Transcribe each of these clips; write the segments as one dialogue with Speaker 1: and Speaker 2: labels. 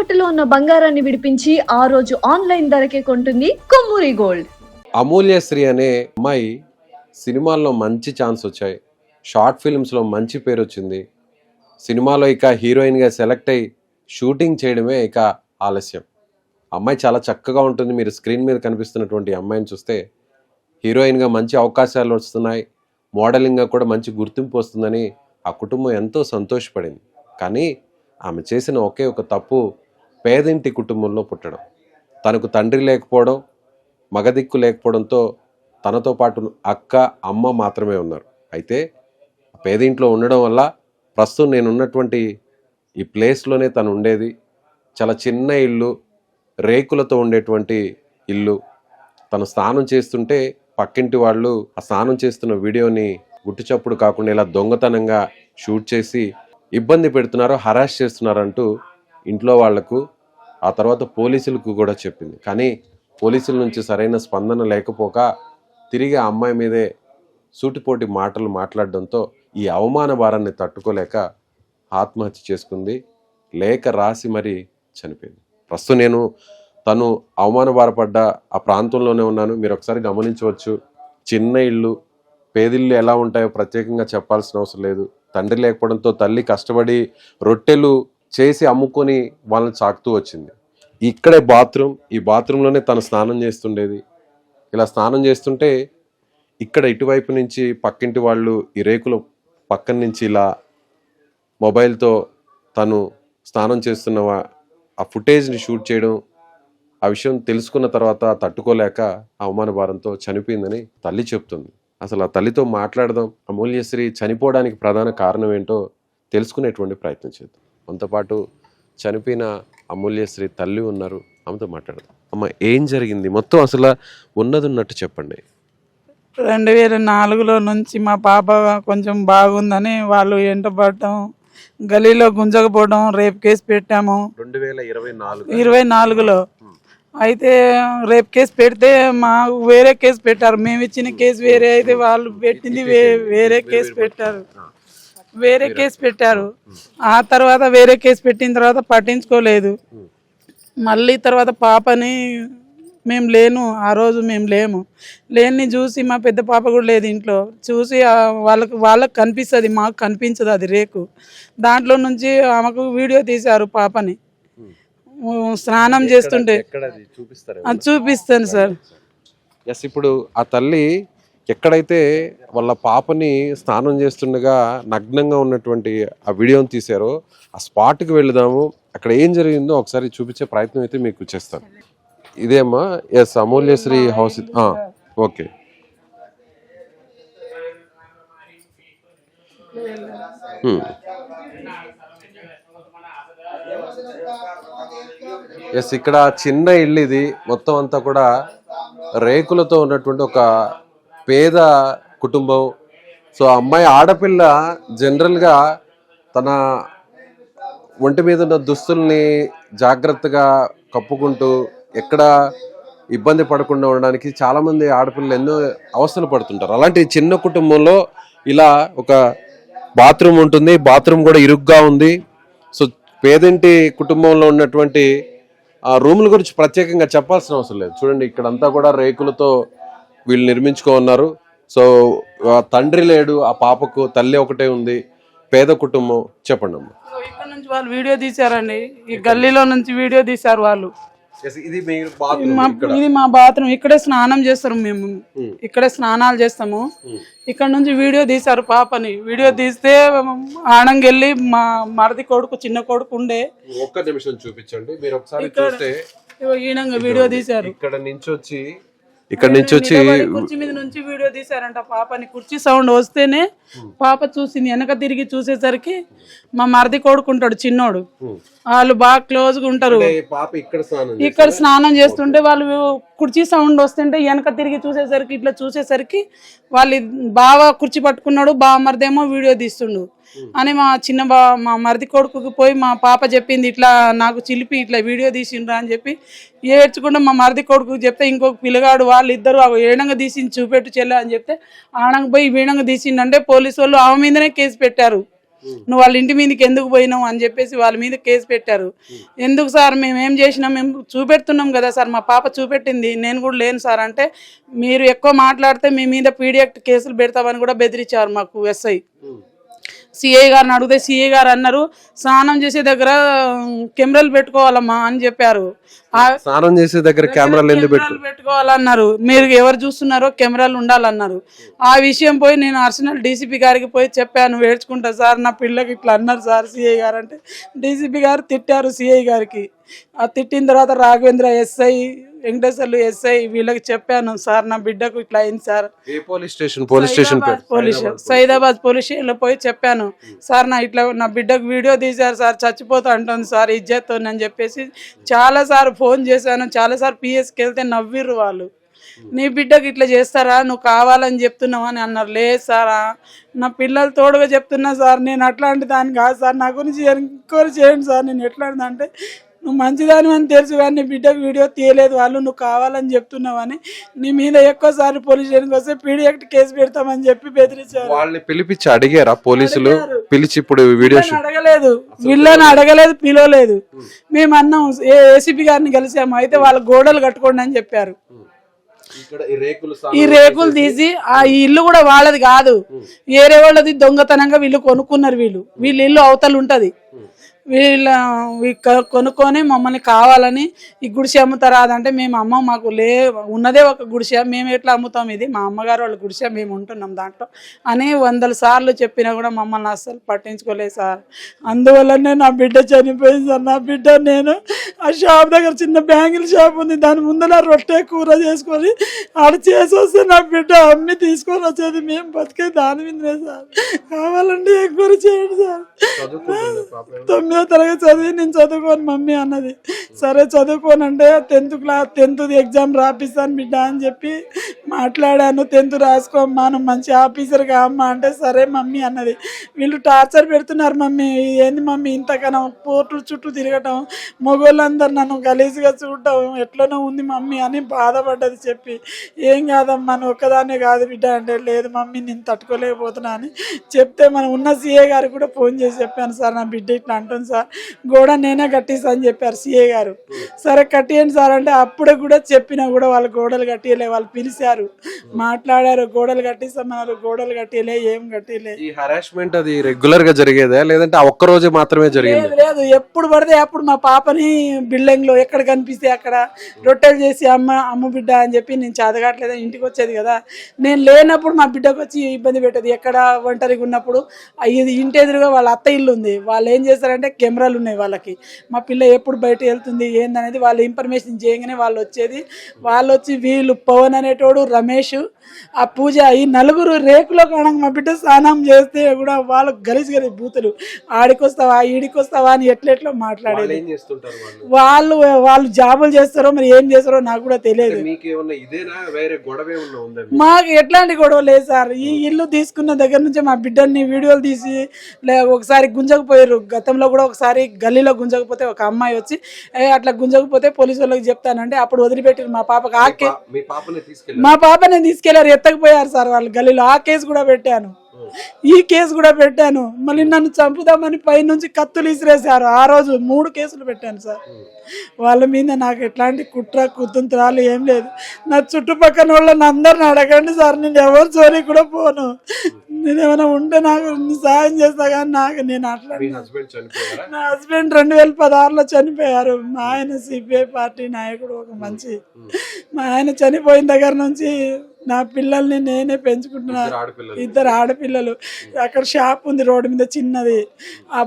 Speaker 1: తాకట్టులో ఉన్న బంగారాన్ని విడిపించి ఆ రోజు ఆన్లైన్ ధరకే కొంటుంది కొమ్మూరి గోల్డ్.
Speaker 2: అమూల్యశ్రీ అనే అమ్మాయి సినిమాల్లో మంచి ఛాన్స్ వచ్చాయి, షార్ట్ ఫిల్మ్స్లో మంచి పేరు వచ్చింది. సినిమాలో ఇక హీరోయిన్గా సెలెక్ట్ అయ్యి షూటింగ్ చేయడమే ఇక ఆలస్యం. అమ్మాయి చాలా చక్కగా ఉంటుంది. మీరు స్క్రీన్ మీద కనిపిస్తున్నటువంటి అమ్మాయిని చూస్తే హీరోయిన్గా మంచి అవకాశాలు వస్తున్నాయి, మోడలింగ్గా కూడా మంచి గుర్తింపు వస్తుందని ఆ కుటుంబం ఎంతో సంతోషపడింది. కానీ ఆమె చేసిన ఒకే ఒక తప్పు పేదింటి కుటుంబంలో పుట్టడం. తనకు తండ్రి లేకపోవడం, మగదిక్కు లేకపోవడంతో తనతో పాటు అక్క, అమ్మ మాత్రమే ఉన్నారు. అయితే పేదింట్లో ఉండడం వల్ల ప్రస్తుతం నేనున్నటువంటి ఈ ప్లేస్లోనే తను ఉండేది. చాలా చిన్న ఇల్లు, రేకులతో ఉండేటువంటి ఇల్లు. తను స్నానం చేస్తుంటే పక్కింటి వాళ్ళు ఆ స్నానం చేస్తున్న వీడియోని గుట్టుచప్పుడు కాకుండా ఇలా దొంగతనంగా షూట్ చేసి ఇబ్బంది పెడుతున్నారు, హరాస్ చేస్తున్నారంటూ ఇంట్లో వాళ్లకు, ఆ తర్వాత పోలీసులకు కూడా చెప్పింది. కానీ పోలీసుల నుంచి సరైన స్పందన లేకపోక తిరిగి ఆ అమ్మాయి మీదే సూటిపోటి మాటలు మాట్లాడడంతో ఈ అవమాన భారాన్ని తట్టుకోలేక ఆత్మహత్య చేసుకుంది. లేఖ రాసి మరీ చనిపోయింది. ప్రస్తుతం నేను తను అవమాన భారపడ్డ ఆ ప్రాంతంలోనే ఉన్నాను. మీరు ఒకసారి గమనించవచ్చు. చిన్న ఇల్లు, పేదిళ్ళు ఎలా ఉంటాయో ప్రత్యేకంగా చెప్పాల్సిన అవసరం లేదు. తండ్రి లేకపోవడంతో తల్లి కష్టపడి రొట్టెలు చేసి అమ్ముకొని వాళ్ళని సాకుతూ వచ్చింది. ఇక్కడే బాత్రూమ్, ఈ బాత్రూంలోనే తను స్నానం చేస్తుండేది. ఇలా స్నానం చేస్తుంటే ఇక్కడ ఇటువైపు నుంచి పక్కింటి వాళ్ళు ఈ రేకుల పక్కన నుంచి ఇలా మొబైల్తో తను స్నానం చేస్తున్న ఆ ఫుటేజ్ని షూట్ చేయడం, ఆ విషయం తెలుసుకున్న తర్వాత తట్టుకోలేక అవమాన భారంతో చనిపోయిందని తల్లి చెప్తుంది. అసలు ఆ తల్లితో మాట్లాడదాం. అమూల్యశ్రీ చనిపోవడానికి ప్రధాన కారణం ఏంటో తెలుసుకునేటువంటి ప్రయత్నం చేద్దాం. మనతో పాటు చనిపోయిన అమూల్యశ్రీ తల్లి ఉన్నారు, ఆమెతో మాట్లాడదాం. అమ్మ, ఏం జరిగింది మొత్తం? అసలు ఉన్నది ఉన్నట్టు చెప్పండి.
Speaker 3: 2004లో నుంచి మా పాప కొంచెం బాగుందని వాళ్ళు ఎంటపడటం, గలీలో గుంజకపోవడం, రేప్ కేసు పెట్టాము 2024లో. అయితే రేప్ కేసు పెడితే మాకు వేరే కేసు పెట్టారు. మేము ఇచ్చిన కేసు వేరే అయితే వాళ్ళు పెట్టింది వేరే కేసు పెట్టారు. ఆ తర్వాత వేరే కేసు పెట్టిన తర్వాత పట్టించుకోలేదు. మళ్ళీ తర్వాత పాపని ఆ రోజు మేము లేని చూసి మా పెద్ద పాప కూడా లేదు ఇంట్లో. చూసి వాళ్ళకి కనిపిస్తుంది, మాకు కనిపించదు అది రేకు. దాంట్లో నుంచి ఆమెకు వీడియో తీశారు పాపని స్నానం చేస్తుంటే. చూపిస్తాను సార్.
Speaker 2: ఎస్, ఇప్పుడు ఆ తల్లి ఎక్కడైతే వాళ్ళ పాపని స్నానం చేస్తుండగా నగ్నంగా ఉన్నటువంటి ఆ వీడియోని తీశారో ఆ స్పాట్కి వెళదాము. అక్కడ ఏం జరిగిందో ఒకసారి చూపించే ప్రయత్నం అయితే మీకు చేస్తాను. ఇదేమ్మా? Yes, Amulyashri house. Okay. Yes, ఇక్కడ చిన్న ఇల్లు ఇది. మొత్తం అంతా కూడా రేకులతో ఉన్నటువంటి ఒక పేద కుటుంబం. సో అమ్మాయి ఆడపిల్ల జనరల్గా తన ఒంటి మీద ఉన్న దుస్తుల్ని జాగ్రత్తగా కప్పుకుంటూ ఎక్కడ ఇబ్బంది పడకుండా ఉండడానికి చాలామంది ఆడపిల్లలు ఎన్నో అవస్థలు పడుతుంటారు. అలాంటి చిన్న కుటుంబంలో ఇలా ఒక బాత్రూమ్ ఉంటుంది, బాత్రూమ్ కూడా ఇరుగ్గా ఉంది. సో పేదింటి కుటుంబంలో ఉన్నటువంటి ఆ రూముల గురించి ప్రత్యేకంగా చెప్పాల్సిన అవసరం లేదు. చూడండి, ఇక్కడంతా కూడా రేకులతో వీళ్ళు నిర్మించుకున్నారు. సో తండ్రి లేడు, ఆ పాపకు తల్లి ఒకటే ఉంది, పేద కుటుంబం. చెప్పండి అమ్మ.
Speaker 3: ఇక్కడ నుంచి వాళ్ళు వీడియో తీశారండి, ఈ గల్లీలో నుంచి వీడియో తీశారు వాళ్ళు. ఇది మా బాత్రూమ్, ఇక్కడే స్నానం చేస్తారు మేము, ఇక్కడే స్నానాలు చేస్తాము. ఇక్కడ నుంచి వీడియో తీశారు పాపని. వీడియో తీస్తే ఆనంగెళ్ళి మా మరది కొడుకు, చిన్న కొడుకు ఉండే.
Speaker 2: ఒక్క నిమిషం చూపించండి మీరు ఒకసారి చూస్తే.
Speaker 3: ఈనంగా వీడియో తీశారు.
Speaker 2: ఇక్కడ నుంచి వచ్చి
Speaker 3: కుర్చీ మీద నుంచి వీడియో తీశారంట పాపని. కుర్చీ సౌండ్ వస్తేనే పాప చూసింది. వెనక తిరిగి చూసేసరికి మా మరది కొడుకుంటాడు చిన్నోడు, వాళ్ళు బాగా క్లోజ్ గా ఉంటారు. ఇక్కడ స్నానం చేస్తుంటే వాళ్ళు కుర్చీ సౌండ్ వస్తుంటే వెనక తిరిగి చూసేసరికి, ఇట్లా చూసేసరికి వాళ్ళు బావ కుర్చీ పట్టుకున్నాడు, బావ మరిదేమో వీడియో తీస్తుండు అని మా మరిది కొడుకుకి పోయి మా పాప చెప్పింది, ఇట్లా నాకు చిలిపి ఇట్లా వీడియో తీసిండ్రా అని చెప్పి ఏడ్చుకుంటే మా మరిది కొడుకు చెప్తే ఇంకొక పిల్లగాడు వాళ్ళిద్దరు ఏడంగా తీసింది చూపెట్టు చెల్లె అని చెప్తే ఆడంగా పోయి వీడంగా తీసిండంటే పోలీసు వాళ్ళు ఆమె మీదనే కేసు పెట్టారు. నువ్వు వాళ్ళ ఇంటి మీదకి ఎందుకు పోయినావు అని చెప్పేసి వాళ్ళ మీద కేసు పెట్టారు. ఎందుకు సార్ మేము ఏం చేసినాం, మేము చూపెడుతున్నాం కదా సార్, మా పాప చూపెట్టింది, నేను కూడా లేను సార్ అంటే, మీరు ఎక్కువ మాట్లాడితే మీ మీద పీడియాక్ట్ కేసులు పెడతామని కూడా బెదిరించారు మాకు ఎస్ఐ. సిఐ గారిని అడిగితే సిఐ గారు అన్నారు, స్నానం చేసే దగ్గర కెమెరాలు పెట్టుకోవాలమ్మా అని చెప్పారు.
Speaker 2: స్నానం చేసే దగ్గర కెమెరాలు ఎందుకు
Speaker 3: పెట్టుకోవాలన్నారు, మీరు ఎవరు చూస్తున్నారో కెమెరాలు ఉండాలన్నారు. ఆ విషయం పోయి నేను అర్సనల్ డీసీపీ గారికి పోయి చెప్పాను, ఏడ్చుకుంటా సార్ నా పిల్లకి ఇట్లా అన్నారు సార్ సిఐ గారు అంటే. డీసీపీ గారు తిట్టారు సిఐ గారికి. ఆ తిట్టిన తర్వాత రాఘవేంద్ర ఎస్ఐ, వెంకటేశ్వర్లు ఎస్ఐ వీళ్ళకి చెప్పాను, సార్ నా బిడ్డకు ఇట్లా అయింది సార్. సైదాబాద్ పోలీస్ స్టేషన్ లో పోయి చెప్పాను, సార్ నా ఇట్లా నా బిడ్డకు వీడియో తీశారు సార్, చచ్చిపోతా అంటుంది సార్ ఇజ్జత్ అని చెప్పేసి చాలా సార్ ఫోన్ చేశాను. చాలా సార్ పిఎస్కి వెళ్తే నవ్విర్రు వాళ్ళు, నీ బిడ్డకు ఇట్లా చేస్తారా, నువ్వు కావాలని చెప్తున్నావు అని అన్నారు. లేదు సార్, నా పిల్లలు తోడుగా చెప్తున్నా సార్, నేను అట్లాంటి దాన్ని కాదు సార్, నా గురించి ఎంక్వైరీ చేయండి సార్. నేను ఎట్లాంటిది అంటే, నువ్వు మంచిదాని అని తెలుసు కానీ నీ బిడ్డకు వీడియో తీయలేదు వాళ్ళు, నువ్వు కావాలని చెప్తున్నావు అని నీ మీద ఎక్కువసారి పోలీస్ స్టేషన్కి వస్తే పీడియాక్ట్ కేసు పెడతామని చెప్పి బెదిరించారు.
Speaker 2: వాళ్ళని పిలిపించి అడిగారా పోలీసులు? పిలిచి ఇప్పుడు వీడియో
Speaker 3: అడగలేదు, వీళ్ళని అడగలేదు, పిలవలేదు. మేము అన్నాం ఏసీపీ గారిని కలిసాము, అయితే వాళ్ళ గోడలు కట్టుకోండి అని చెప్పారు. ఈ రేకులు తీసి ఆ ఇల్లు కూడా వాళ్ళది కాదు, వేరే వాళ్ళది దొంగతనంగా వీళ్ళు కొనుక్కున్నారు. వీళ్ళ ఇల్లు అవతల ఉంటది, వీళ్ళ కొనుక్కొని మమ్మల్ని కావాలని ఈ గుడిసె అమ్ముతారా అదంటే, మేము అమ్మ మాకు ఉన్నదే ఒక గుడిసె, మేము ఎట్లా అమ్ముతాం, ఇది మా అమ్మగారు వాళ్ళ గుడిసె, మేము ఉంటున్నాం దాంట్లో అని 100 సార్లు చెప్పినా కూడా మమ్మల్ని అస్సలు పట్టించుకోలేదు సార్. అందువల్లనే నా బిడ్డ చనిపోయింది సార్. నా బిడ్డ నేను ఆ షాప్ దగ్గర చిన్న బ్యాంగిల్ షాప్ ఉంది, దాని ముందర రొట్టె కూర చేసుకొని ఆడ చేసి వస్తే నా బిడ్డ అమ్మి తీసుకొని వచ్చేది, మేము బతికే దాని మీదనే సార్. కావాలంటే ఎక్కువ చేయండి సార్. 9వ తరగతి చదివి నేను చదువుకోను మమ్మీ అన్నది. సరే చదువుకోనంటే 10th ఎగ్జామ్ రాపిస్తాను బిడ్డ అని చెప్పి మాట్లాడాను. 10th రాసుకోమ్మా, నువ్వు మంచి ఆఫీసర్గా అమ్మ అంటే సరే మమ్మీ అన్నది. వీళ్ళు టార్చర్ పెడుతున్నారు మమ్మీ, ఏంది మమ్మీ ఇంతకన్నా పోర్టులు చుట్టూ తిరగటం, మగోళ్ళందరూ నన్ను గలీజ్గా చూడటం ఎట్లనో ఉంది మమ్మీ అని బాధపడ్డది. చెప్పి ఏం కాదమ్మా నువ్వు ఒక్కదాన్నే కాదు బిడ్డ అంటే, లేదు మమ్మీ నేను తట్టుకోలేకపోతున్నా అని చెప్తే మనం ఉన్న సిఏ గారికి కూడా ఫోన్ చేసి చెప్పాను, సార్ నా బిడ్డ ఇట్లా అంటుంది సార్, గోడ నేనే కట్టిస్తా అని చెప్పారు సిఏ గారు. సరే కట్టియండి సార్ అంటే, అప్పుడే కూడా చెప్పినా కూడా వాళ్ళు గోడలు కట్టియలే. వాళ్ళు పిలిచారు, మాట్లాడారు, గోడలు కట్టిస్తామన్నారు, గోడలు కట్టియలే, ఏం కట్టియలే.
Speaker 2: ఈ హరాస్మెంట్ అది రెగ్యులర్ గా జరిగేదా లేదంటే ఆ ఒక్క రోజు మాత్రమే జరిగేది?
Speaker 3: లేదు, ఎప్పుడు పడితే అప్పుడు మా పాపని బిల్డింగ్ లో ఎక్కడ కనిపిస్తే అక్కడ రొట్టెలు చేసి అమ్మ బిడ్డ అని చెప్పి, నేను చదవట్లేదు ఇంటికి వచ్చేది కదా, నేను లేనప్పుడు మా బిడ్డకు వచ్చి ఇబ్బంది పెట్టేది. ఎక్కడ ఒంటరిగా ఉన్నప్పుడు ఇది ఇంటి ఎదురుగా వాళ్ళ అత్త ఇల్లు ఉంది, వాళ్ళు ఏం చేస్తారంటే కెమెరాలు ఉన్నాయి వాళ్ళకి, మా పిల్ల ఎప్పుడు బయట వెళ్తుంది ఏందనేది వాళ్ళు ఇన్ఫర్మేషన్ చేయగానే వాళ్ళు వచ్చేది. వాళ్ళు వచ్చి వీళ్ళు పవన్ అనేటోడు, రమేష్, ఆ పూజ, ఈ 4 రేకులో కాడ మా బిడ్డ స్నానం చేస్తే కూడా వాళ్ళు గలీజ్ బూతులు, ఆడికొస్తావా ఈడికొస్తావా అని ఎట్లెట్లో మాట్లాడేది. వాళ్ళు జాబులు చేస్తారో మరి ఏం చేస్తారో నాకు కూడా తెలియదు. మాకు ఎట్లాంటి గొడవ లేదు సార్. ఈ ఇల్లు తీసుకున్న దగ్గర నుంచి మా బిడ్డని వీడియోలు తీసి ఒకసారి గుంజకపోయారు. గతంలో కూడా ఒకసారి గల్లీలో గుంజకపోతే ఒక అమ్మాయి వచ్చి అట్లా గుంజకపోతే పోలీసు వాళ్ళకి చెప్తానంటే అప్పుడు వదిలిపెట్టారు మా పాపకి. మా పాపని తీసుకెళ్లారు, ఎత్తకపోయారు సార్ వాళ్ళు గల్లీలో. ఆ కేసు కూడా పెట్టాను, ఈ కేసు కూడా పెట్టాను. మళ్ళీ నన్ను చంపుదామని పైనుంచి కత్తులు ఇసిరేసారు. ఆ రోజు 3 కేసులు పెట్టాను సార్. వాళ్ళ మీద నాకు ఎట్లాంటి కుట్ర కుతంత్రాలు ఏం లేదు. నా చుట్టుపక్కల వాళ్ళని అందరిని అడగండి సార్, నేను ఎవరు చోరీ కూడా పోను. నేను ఏమైనా ఉంటే నాకు సహాయం చేస్తా కానీ నాకు నేను అట్లా. నా హస్బెండ్ 2016లో చనిపోయారు. మా ఆయన సిపిఐ పార్టీ నాయకుడు, ఒక మంచి. మా ఆయన చనిపోయిన దగ్గర నుంచి నా పిల్లల్ని నేనే పెంచుకుంటున్నా. 2 ఆడపిల్లలు. అక్కడ షాప్ ఉంది రోడ్డు మీద చిన్నది, ఆ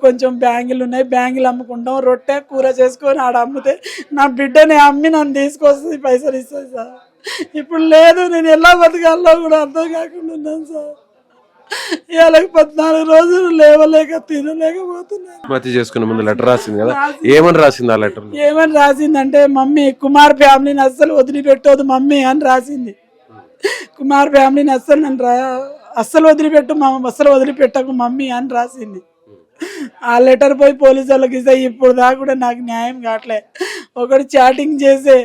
Speaker 3: కొంచెం బ్యాంగిల్ ఉన్నాయి, బ్యాంగిల్ అమ్ముకుంటాం, రొట్టె కూర చేసుకొని ఆడ అమ్మితే నా బిడ్డని అమ్మి నన్ను తీసుకొస్తుంది, పైసలు ఇస్తుంది సార్. ఇప్పుడు లేదు, నేను ఎలా బతకాలో కూడా అర్థం కాకుండా ఉన్నాను సార్. ఇవాళ 14 రోజులు లేవలేక తినలేకపోతున్నాను.
Speaker 2: మతి చేసుకునే ముందు లెటర్ రాసింది కదా, ఏమని రాసింది ఆ లెటర్?
Speaker 3: ఏమని రాసిందంటే, మమ్మీ కుమార్ ఫ్యామిలీని అస్సలు వదిలిపెట్టదు మమ్మీ అని రాసింది. కుమార్ ఫ్యామిలీని అస్సలు వదిలిపెట్టకు మమ్మీ అని రాసింది. ఆ లెటర్ పోయి పోలీసు వాళ్ళకి ఇస్తే ఇప్పుడు దాకా కూడా నాకు న్యాయం కావట్లే. ఒకటి చాటింగ్ చేసే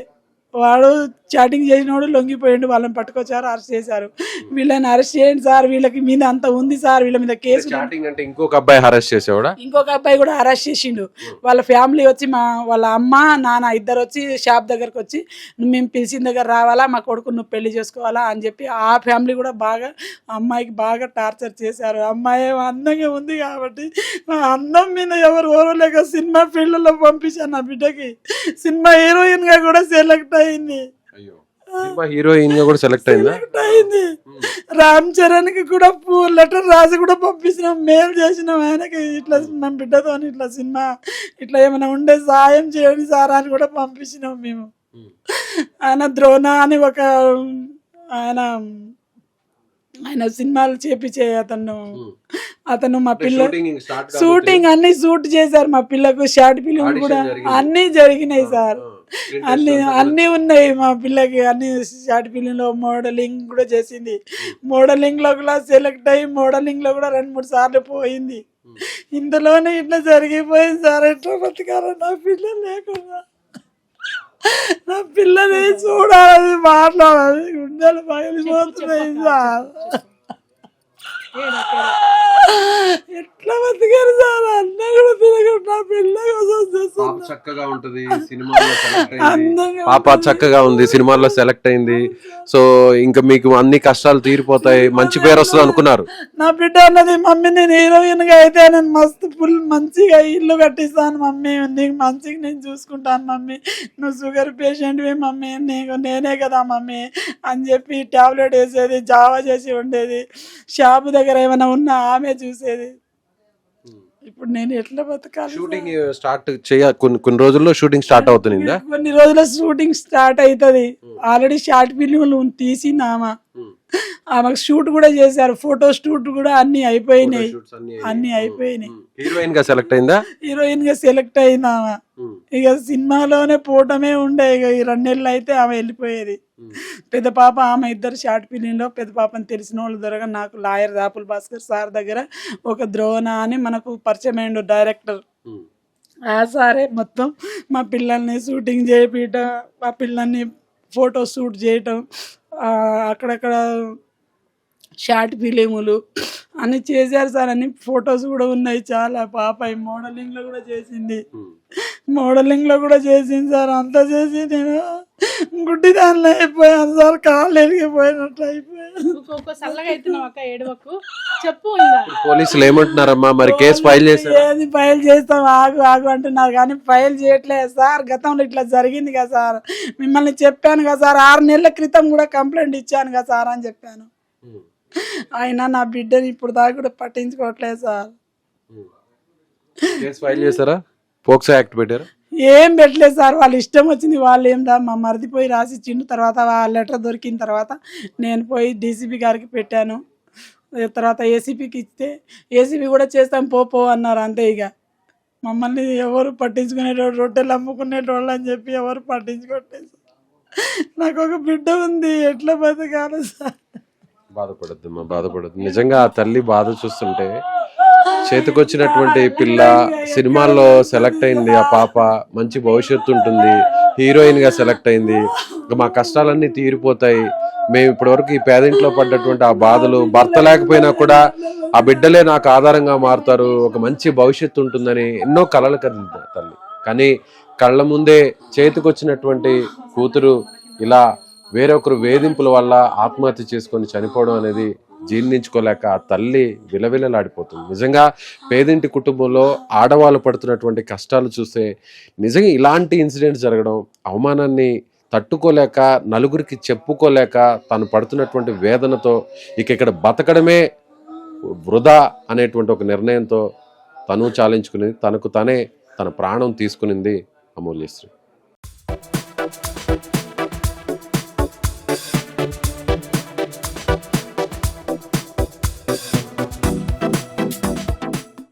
Speaker 3: వాడు చాటింగ్ చేసినోడు లొంగిపోయిండు, వాళ్ళని పట్టుకొచ్చారు, అరెస్ట్ చేశారు. వీళ్ళని అరెస్ట్ చేయండి సార్, వీళ్ళకి మీద అంత ఉంది సార్, వీళ్ళ మీద కేసు.
Speaker 2: చాటింగ్ అంటే ఇంకొక అబ్బాయి అరెస్ట్ చేసేవాడా?
Speaker 3: ఇంకొక అబ్బాయి కూడా అరెస్ట్ చేసిండు. వాళ్ళ ఫ్యామిలీ వచ్చి వాళ్ళ అమ్మ నాన్న ఇద్దరు వచ్చి షాప్ దగ్గరకు వచ్చి మేము పిలిచిన దగ్గర రావాలా, మా కొడుకు నువ్వు పెళ్లి చేసుకోవాలా అని చెప్పి ఆ ఫ్యామిలీ కూడా బాగా అమ్మాయికి బాగా టార్చర్ చేశారు. అమ్మాయి అందంగా ఉంది కాబట్టి ఆ అందం మీద ఎవరు ఓరలేక సినిమా ఫీల్డ్లో పంపించాను. నా బిడ్డకి సినిమా హీరోయిన్ గా కూడా సెలెక్ట్ అయింది.
Speaker 2: హీరోయిన్ గా కూడా సెలెక్ట్
Speaker 3: అయింది. రామ్ చరణ్ కి కూడా లెటర్ రాసి కూడా పంపించినాం, మెయిల్ చేసినాం ఆయనకి, ఇట్లా మా బిడ్డతో ఇట్లా సినిమా ఇట్లా ఏమైనా ఉండే సాయం చేయండి సార్ అని కూడా పంపించినాం మేము. ఆయన ద్రోణ అని ఒక ఆయన సినిమాలు చేపించే అతను మా పిల్ల షూటింగ్ అన్ని షూట్ చేశారు. మా పిల్లకు షార్ట్ ఫిలిం కూడా అన్ని జరిగినాయి సార్, అన్ని ఉన్నాయి మా పిల్లకి. అన్ని షార్ట్ ఫిలిం లో మోడలింగ్ కూడా చేసింది, మోడలింగ్ లో కూడా సెలెక్ట్ అయ్యి మోడలింగ్ లో కూడా 2-3 సార్లు పోయింది. ఇందులోనే ఇట్లా జరిగిపోయింది సార్. ఎట్లా బతకాలి నా పిల్లలు లేకుండా, నా పిల్లని చూడాలి, మాట్లాడాలి, గుండెలు పగిలిపోతున్నాయి సార్. ఎట్లా బతికారు సార్, అన్న కూడా తిరగదు. నా పిల్ల కోసం
Speaker 2: చక్కగా ఉంటది, పాప చక్కగా ఉంది, సినిమాల్లో సెలెక్ట్ అయింది. సో ఇంకా మీకు అన్ని కష్టాలు తీరిపోతాయి, మంచి పేరు వస్తుంది అనుకున్నారు.
Speaker 3: నా బిడ్డ అన్నది, మమ్మీ నేను హీరోయిన్ గా అయితే నేను మస్తు ఫుల్ మంచిగా ఇల్లు కట్టిస్తాను మమ్మీ, నీకు మంచిగా నేను చూసుకుంటాను మమ్మీ, నువ్వు షుగర్ పేషెంట్ మమ్మీ, నేనే కదా మమ్మీ అని చెప్పి టాబ్లెట్ వేసేది, జావా చేసి ఉండేది. షాపు దగ్గర ఏమైనా ఉన్నా ఆమె చూసేది. ఇప్పుడు నేను ఎట్లా బతకాలి?
Speaker 2: షూటింగ్ స్టార్ట్ కొన్ని రోజుల్లో షూటింగ్ స్టార్ట్ అవుతుంది,
Speaker 3: కొన్ని రోజుల్లో షూటింగ్ స్టార్ట్ అవుతుంది. ఆల్రెడీ షార్ట్ ఫిల్మ్ తీసింది ఆమెకు షూట్ కూడా చేశారు, ఫోటో షూట్ కూడా అన్ని అయిపోయినాయి.
Speaker 2: హీరోయిన్ గా సెలెక్ట్ అయిందా?
Speaker 3: హీరోయిన్ గా సెలెక్ట్ అయింది ఆమె. ఇక సినిమాలోనే పోవటమే ఉండే. ఇక ఈ 2 నెలలు అయితే ఆమె వెళ్ళిపోయేది. పెద్ద పాప ఆమె ఇద్దరు షార్ట్ ఫిలింలో, పెద్ద పాపని తెలిసిన వాళ్ళు దొరక నాకు లాయర్ రాపుల్ భాస్కర్ సార్ దగ్గర ఒక ద్రోణ అని మనకు పరిచయం అయ్యిండు డైరెక్టర్. ఆ సారే మొత్తం మా పిల్లల్ని షూటింగ్ చేయించడం, మా పిల్లల్ని ఫోటో షూట్ చేయటం, అక్కడక్కడ షార్ట్ ఫిలిములు అన్ని చేశారు సార్. అన్ని ఫొటోస్ కూడా ఉన్నాయి చాలా. పాప మోడలింగ్ లో కూడా చేసింది, సార్. అంతా చేసి నేను గుడ్డి దానిలో అయిపోయాను సార్, కాళ్ళు ఎరిగిపోయినట్టు అయిపోయాను.
Speaker 2: పోలీసులు ఏమంటున్నారమ్మా మరి? కేసు ఫైల్ చేస్తారు,
Speaker 3: ఏది ఫైల్ చేస్తాం, ఆగు అంటున్నారు కానీ ఫైల్ చేయట్లేదు సార్. గతంలో ఇట్లా జరిగింది కదా సార్, మిమ్మల్ని చెప్పాను కదా సార్, 6 నెలల క్రితం కూడా కంప్లైంట్ ఇచ్చాను కదా సార్ అని చెప్పాను. అయినా నా బిడ్డని ఇప్పుడు దాకా కూడా పట్టించుకోవట్లేదు సార్.
Speaker 2: కేసు ఫైల్ చేశారా? పోక్సో యాక్ట్ పెట్టారా?
Speaker 3: ఏం పెట్టలేదు సార్, వాళ్ళు ఇష్టం వచ్చింది వాళ్ళు. మా మరిదిపోయి రాసి ఇచ్చిండు. తర్వాత ఆ లెటర్ దొరికిన తర్వాత నేను పోయి డీసీపీ గారికి పెట్టాను. తర్వాత ఏసీపీకి ఇస్తే ఏసీపీ కూడా చేస్తాం పో అన్నారు. అంతే. ఇక మమ్మల్ని ఎవరు పట్టించుకునేటోళ్ళు, రొట్టెలు అమ్ముకునేటోళ్ళు అని చెప్పి ఎవరు పట్టించుకోవట్లేదు. నాకు ఒక బిడ్డ ఉంది, ఎట్లా బతకాలి సార్?
Speaker 2: బాధపడద్దు. నిజంగా ఆ తల్లి బాధ చూస్తుంటే, చేతికొచ్చినటువంటి పిల్ల సినిమాల్లో సెలెక్ట్ అయింది, ఆ పాప మంచి భవిష్యత్తు ఉంటుంది, హీరోయిన్ గా సెలెక్ట్ అయింది, మా కష్టాలన్నీ తీరిపోతాయి, మేము ఇప్పటి వరకు ఈ పేదింట్లో పడ్డటువంటి ఆ బాధలు, భర్త లేకపోయినా కూడా ఆ బిడ్డలే నాకు ఆధారంగా మారుతారు, ఒక మంచి భవిష్యత్తు ఉంటుందని ఎన్నో కలలు కదిలింది తల్లి. కానీ కళ్ళ ముందే చేతికొచ్చినటువంటి కూతురు ఇలా వేరొకరు వేధింపుల వల్ల ఆత్మహత్య చేసుకొని చనిపోవడం అనేది జీర్ణించుకోలేక ఆ తల్లి విలవిలలాడిపోతుంది. నిజంగా పేదింటి కుటుంబంలో ఆడవాళ్ళు పడుతున్నటువంటి కష్టాలు చూస్తే నిజంగా ఇలాంటి ఇన్సిడెంట్స్ జరగడం, అవమానాన్ని తట్టుకోలేక, నలుగురికి చెప్పుకోలేక, తను పడుతున్నటువంటి వేదనతో ఇక్కడ బతకడమే వృధా అనేటువంటి ఒక నిర్ణయంతో తను చాలించుకుని తనకు తనే తన ప్రాణం తీసుకునింది అమూల్యశ్రీ.